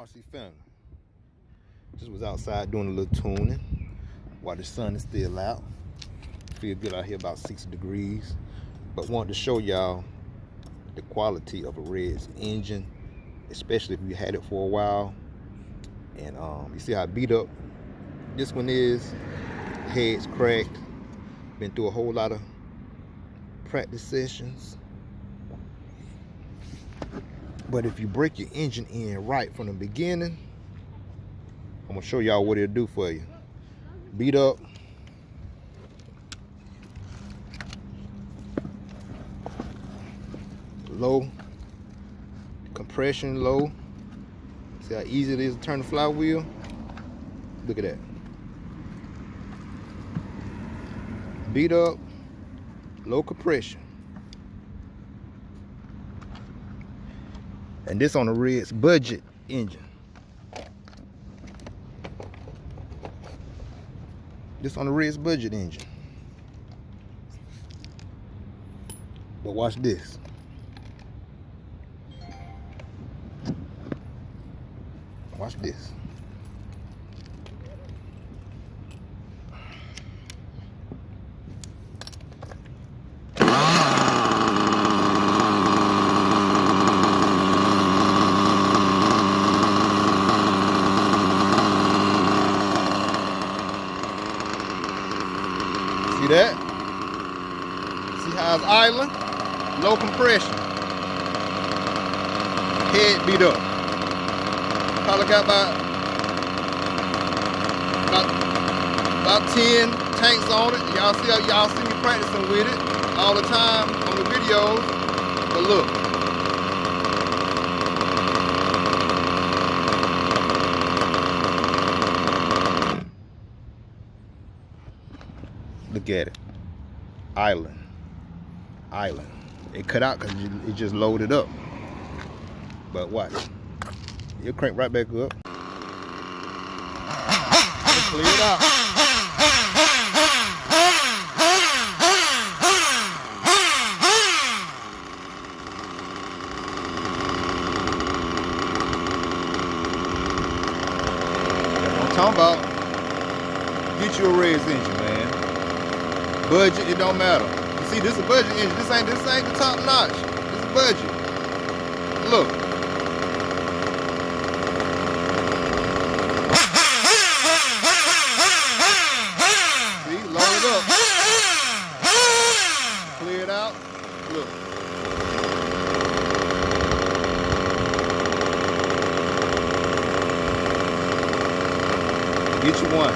RC family. Just was outside doing a little tuning while the sun is still out. Feel good out here, about 60 degrees. But wanted to show y'all the quality of a Rc engine, especially if you had it for a while. And you see how beat up this one is. Head's cracked. Been through a whole lot of practice sessions. But if you break your engine in right from the beginning, I'm gonna show y'all what it'll do for you. Beat up, low, compression low. See how easy it is to turn the flywheel? Look at that. Beat up, low compression. And this on the Rc budget engine. This on the Rc budget engine. But watch this. Watch this. See that? See how it's idling? Low compression. Head beat up. Probably got about 10 tanks on it. Y'all see me practicing with it all the time on the videos. But look. Look at it. Island. It cut out because it just loaded up. But watch. It'll crank right back up. It'll clear it out. I'm talking about, get you a Rc engine, man. Budget, it don't matter. You see, this is a budget engine. This ain't the top notch. This is budget. Look. See, load it up. Clear it out. Look. Get you one.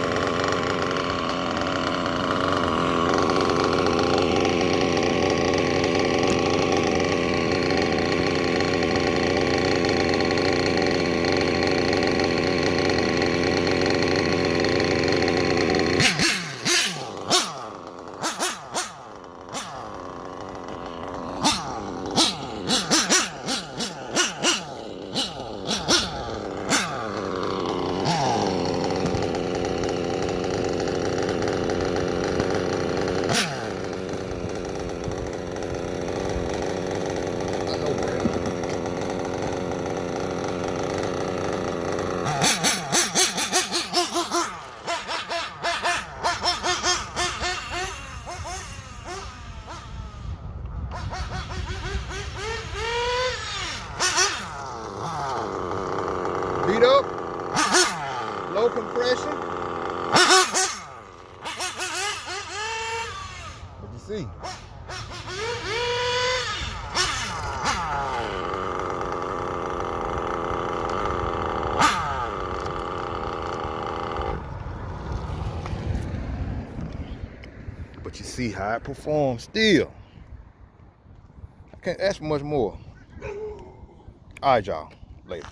Beat up, low compression. What you see? But you see how it performs still. I can't ask for much more. All right, y'all. Later.